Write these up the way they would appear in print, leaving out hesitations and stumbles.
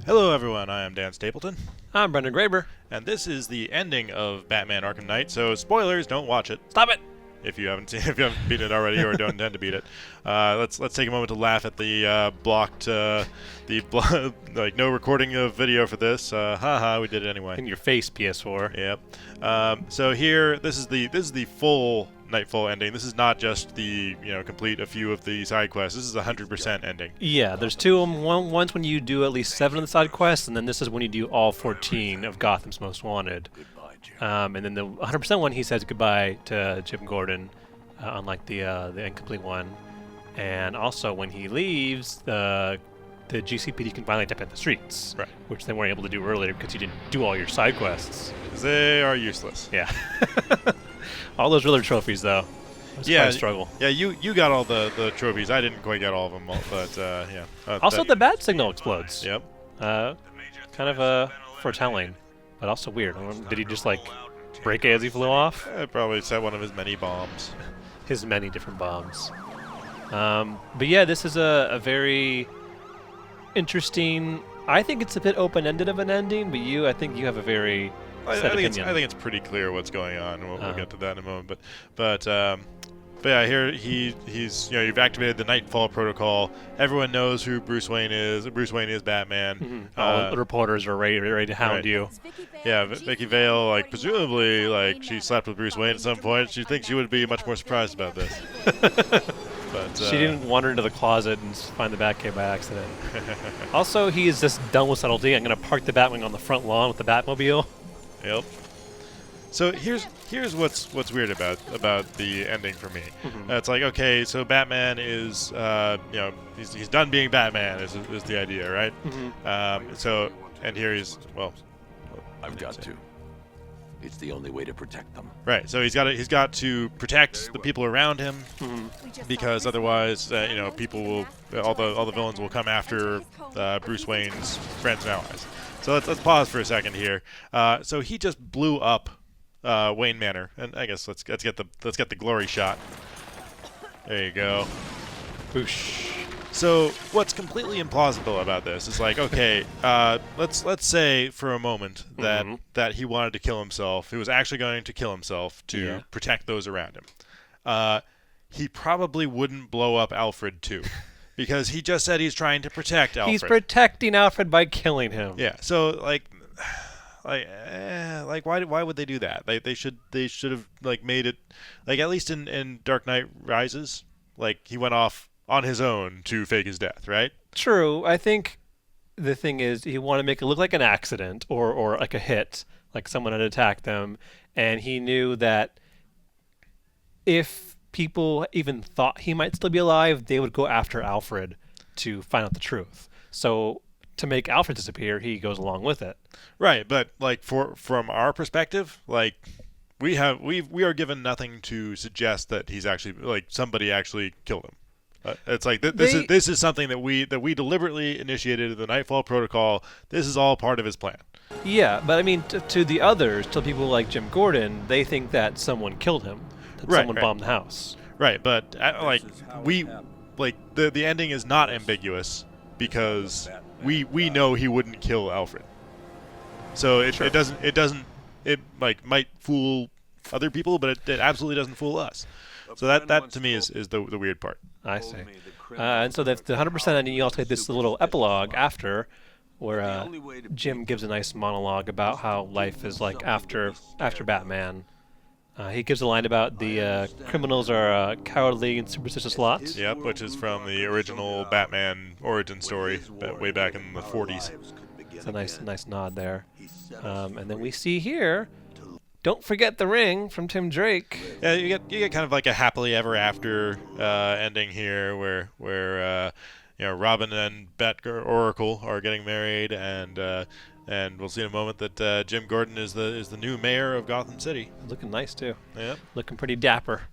Hello everyone, I am Dan Stapleton, I'm Brendan Graber. and this is the ending of Batman Arkham Knight, so spoilers, don't watch it. Stop it! If you haven't beaten it already or don't intend to beat it. Let's take a moment to laugh at the like no recording of video for this. Haha, we did it anyway. In your face, PS4. Yep. So here, this is the full Nightfall ending. This is not just the complete a few of the side quests. This is 100% ending. Yeah, there's two of them. One's when you do at least 7 of the side quests, and then this is when you do all 14 of Gotham's Most Wanted. And then the 100% one, he says goodbye to Jim Gordon, unlike the incomplete one. And also, when he leaves, the GCPD can finally tap in the streets, Right. Which they weren't able to do earlier because you didn't do all your side quests. They are useless. Yeah. All those Riddler trophies, though. Quite a struggle. Yeah, you got all the trophies. I didn't quite get all of them, but yeah. Also, the bat signal explodes. Yep. Kind of foretelling, but also weird. Did he just like break it as he flew off? Probably set one of his many bombs. His many different bombs. But yeah, this is a very interesting. I think it's a bit open-ended of an ending, but I think you have a very set opinion. I think it's pretty clear what's going on. And we'll get to that in a moment. But yeah, here he's you've activated the Nightfall protocol. Everyone knows who Bruce Wayne is. Bruce Wayne is Batman. Mm-hmm. All the reporters are ready to hound you. Yeah, Vicky Vale, presumably, she slept with Bruce Wayne at some point. She thinks she would be much more surprised about this. But, she didn't wander into the closet and find the Batcave by accident. Also, he is just done with subtlety. I'm going to park the Batwing on the front lawn with the Batmobile. Yep. So here's what's weird about the ending for me. Mm-hmm. It's like, okay, so Batman is he's done being Batman is the idea, right? Mm-hmm. So and here I've got to. It's the only way to protect them. Right. So he's got to protect the people around him, because otherwise, people will all the villains will come after Bruce Wayne's friends and allies. So let's pause for a second here. So he just blew up Wayne Manor, and I guess let's get the glory shot. There you go. Boosh. So what's completely implausible about this is okay, let's say for a moment that he wanted to kill himself. He was actually going to kill himself to protect those around him. He probably wouldn't blow up Alfred too, because he just said he's trying to protect Alfred. He's protecting Alfred by killing him. Yeah. So why would they do that? They should have made it at least in Dark Knight Rises, he went off on his own to fake his death, right? True. I think the thing is he wanted to make it look like an accident or like a hit, like someone had attacked them, and he knew that if people even thought he might still be alive, they would go after Alfred to find out the truth. So to make Alfred disappear, he goes along with it. Right, but from our perspective, we are given nothing to suggest that he's actually somebody actually killed him. It's this is something that we deliberately initiated the Nightfall Protocol. This is all part of his plan. Yeah, but I mean, to the others, to people like Jim Gordon, they think that someone killed him, that someone bombed the house. Right, but the ending is not ambiguous because we know he wouldn't kill Alfred. So it might fool other people, but it absolutely doesn't fool us. So that to me is the weird part. I see. And so the 100% ending, you also get this little epilogue after, where Jim gives a nice monologue about how life is like after Batman. He gives a line about the criminals are cowardly and superstitious lots. Yep, which is from the original Batman origin story way back in the 40s. It's a nice nod there. And then we see here, don't forget the ring from Tim Drake. Yeah, you get kind of like a happily ever after ending here, where Robin and Oracle are getting married, and we'll see in a moment that Jim Gordon is the new mayor of Gotham City. Looking nice too. Yep. Looking pretty dapper.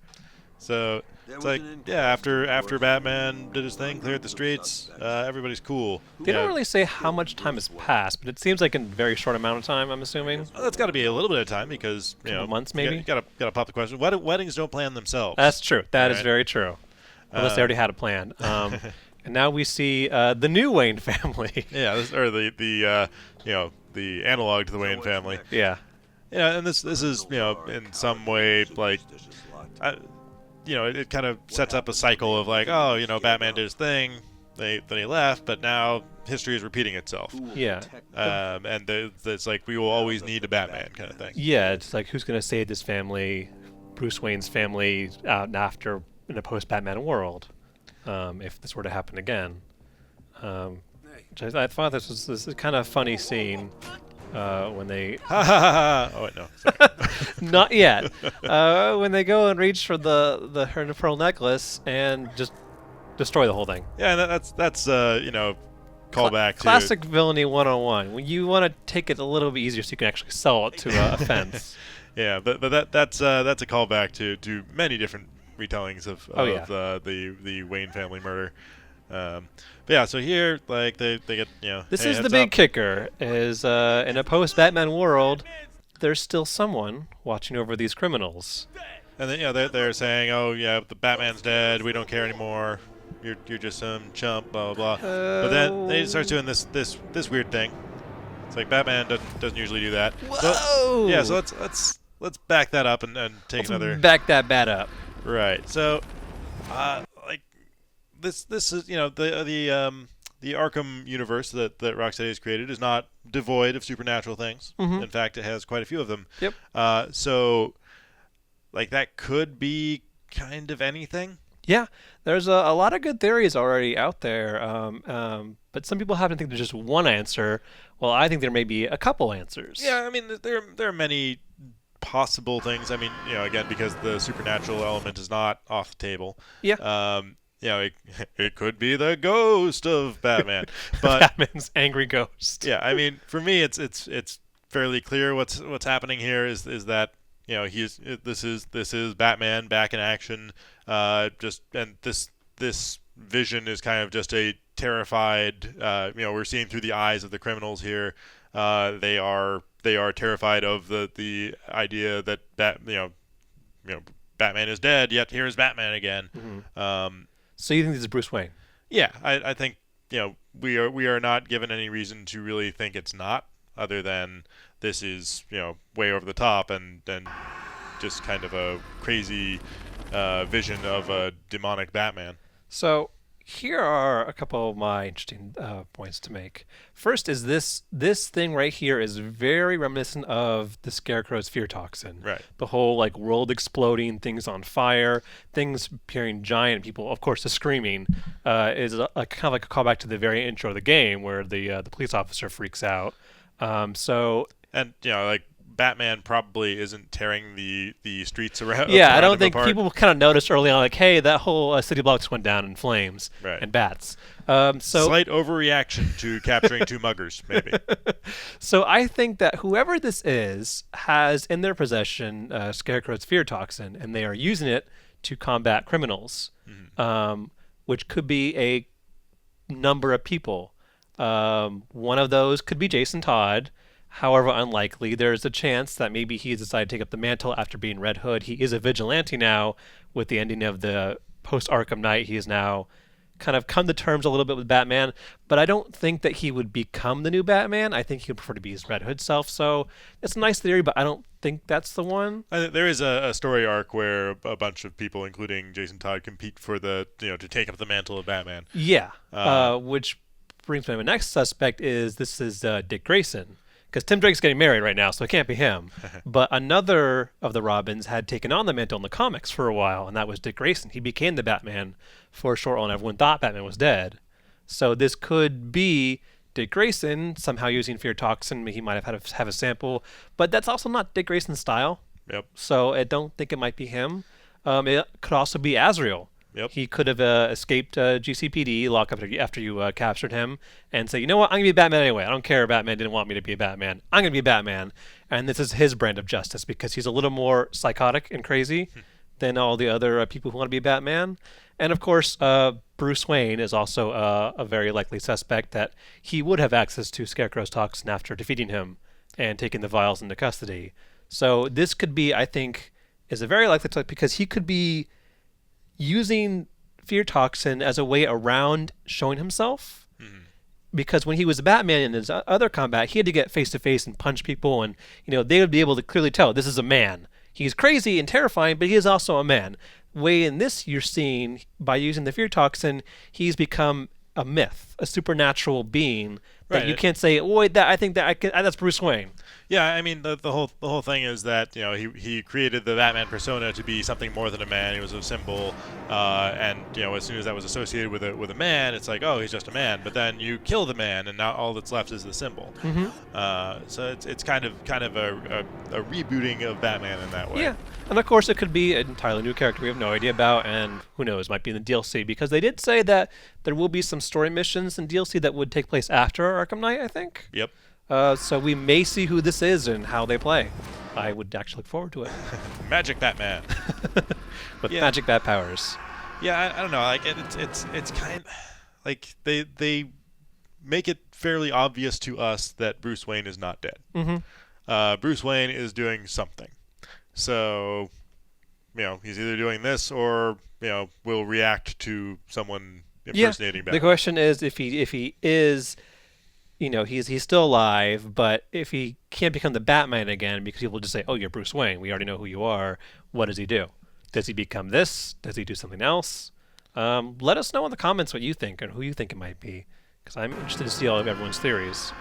So it's after Batman did his thing, cleared the streets, everybody's cool. They don't really say how much time has passed, but it seems like in a very short amount of time, I'm assuming. Well, that's got to be a little bit of time because months maybe. You got to pop the question. Weddings don't plan themselves. That's true. That is very true. Unless they already had a plan. And now we see the new Wayne family. Yeah, or the analog to the Wayne family. Yeah. Yeah, and this is in some way like, it kind of sets up a cycle of like, oh, Batman did his thing, then he left, but now history is repeating itself. Yeah. And it's like we will always need a Batman kind of thing. Yeah, it's like who's going to save this family, Bruce Wayne's family, after in a post-Batman world, if this were to happen again. Which I thought this is a kind of funny scene. When they oh wait, no, sorry. not yet when they go and reach for the her pearl necklace and just destroy the whole thing. Yeah, and that's callback to classic villainy 101. When you want to take it a little bit easier so you can actually sell it to a fence. Yeah, but that's a callback to many different retellings of the Wayne family murder. But yeah, so here, like, they get, This hey, is the heads big up. kicker, is in a post-Batman world, there's still someone watching over these criminals. And then, they're saying, oh, yeah, the Batman's dead, we don't care anymore, you're just some chump, blah, blah, blah. But then they start doing this weird thing. It's like Batman doesn't usually do that. Whoa! So let's back that up and take another... Back that bat up. Right. So, This is the Arkham universe that Rocksteady has created is not devoid of supernatural things. Mm-hmm. In fact, it has quite a few of them. Yep. So, like, that could be kind of anything. Yeah, there's a lot of good theories already out there, but some people happen to think there's just one answer. Well, I think there may be a couple answers. Yeah, I mean, there are many possible things. I mean, again, because the supernatural element is not off the table. Yeah. It could be the ghost of Batman, but Batman's angry ghost. yeah, I mean, for me, it's fairly clear what's happening here is that this is Batman back in action, and this vision is kind of just a terrified. We're seeing through the eyes of the criminals here. They are terrified of the idea that Batman is dead, yet here is Batman again. Mm-hmm. So you think this is Bruce Wayne? Yeah, I think we are not given any reason to really think it's not, other than this is way over the top and just kind of a crazy vision of a demonic Batman. So here are a couple of my interesting points to make. First is this thing right here is very reminiscent of the Scarecrow's fear toxin. Right. The whole like world exploding, things on fire, things appearing giant. People, of course, the screaming is a kind of like a callback to the very intro of the game where the police officer freaks out. And like Batman probably isn't tearing the streets around. Yeah, I don't him think apart. people kind of noticed early on, like, hey, that whole city block just went down in flames and bats. So slight overreaction to capturing two muggers, maybe. So I think that whoever this is has in their possession Scarecrow's fear toxin, and they are using it to combat criminals, which could be a number of people. One of those could be Jason Todd. However unlikely, there's a chance that maybe he's decided to take up the mantle after being Red Hood. He is a vigilante now with the ending of the post-Arkham Knight. He has now kind of come to terms a little bit with Batman, but I don't think that he would become the new Batman. I think he would prefer to be his Red Hood self. So it's a nice theory, but I don't think that's the one. There is a story arc where a bunch of people, including Jason Todd, compete for to take up the mantle of Batman. Yeah, which brings me to my next suspect is Dick Grayson. Because Tim Drake's getting married right now, so it can't be him. But another of the Robins had taken on the mantle in the comics for a while, and that was Dick Grayson. He became the Batman for a short while, and everyone thought Batman was dead. So this could be Dick Grayson somehow using fear toxin. He might have a sample, but that's also not Dick Grayson's style. Yep. So I don't think it might be him. It could also be Azrael. Yep. He could have escaped GCPD lockup after you captured him and say, you know what, I'm going to be Batman anyway. I don't care. Batman didn't want me to be a Batman. I'm going to be Batman. And this is his brand of justice because he's a little more psychotic and crazy than all the other people who want to be Batman. And of course, Bruce Wayne is also a very likely suspect that he would have access to Scarecrow's toxin after defeating him and taking the vials into custody. So this could be, I think, is a very likely because he could be using fear toxin as a way around showing himself. Because when he was Batman in his other combat, he had to get face to face and punch people, and they would be able to clearly tell this is a man. He's crazy and terrifying, but he is also a man. Way in this, you're seeing by using the fear toxin, he's become a myth, a supernatural being that you can't say, "Oh, I think that's Bruce Wayne." Yeah, I mean the whole thing is that he created the Batman persona to be something more than a man. He was a symbol, and as soon as that was associated with a man, it's like, oh, he's just a man. But then you kill the man, and now all that's left is the symbol. So it's kind of a rebooting of Batman in that way. Yeah, and of course it could be an entirely new character we have no idea about, and who knows, might be in the DLC, because they did say that there will be some story missions in DLC that would take place after Arkham Knight, I think. Yep. So we may see who this is and how they play. I would actually look forward to it. Magic Batman. With magic bat powers. Yeah, I don't know. Like it's kind of like they make it fairly obvious to us that Bruce Wayne is not dead. Bruce Wayne is doing something. So, he's either doing this or will react to someone impersonating Batman. The question is if he is. He's still alive, but if he can't become the Batman again because people just say, oh, you're Bruce Wayne, we already know who you are, what does he do? Does he become this? Does he do something else? Let us know in the comments what you think and who you think it might be, because I'm interested to see all of everyone's theories.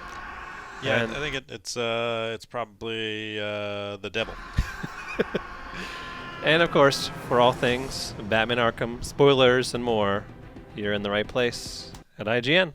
Yeah, I think it's probably the devil. And of course, for all things Batman Arkham, spoilers and more, you're in the right place at IGN.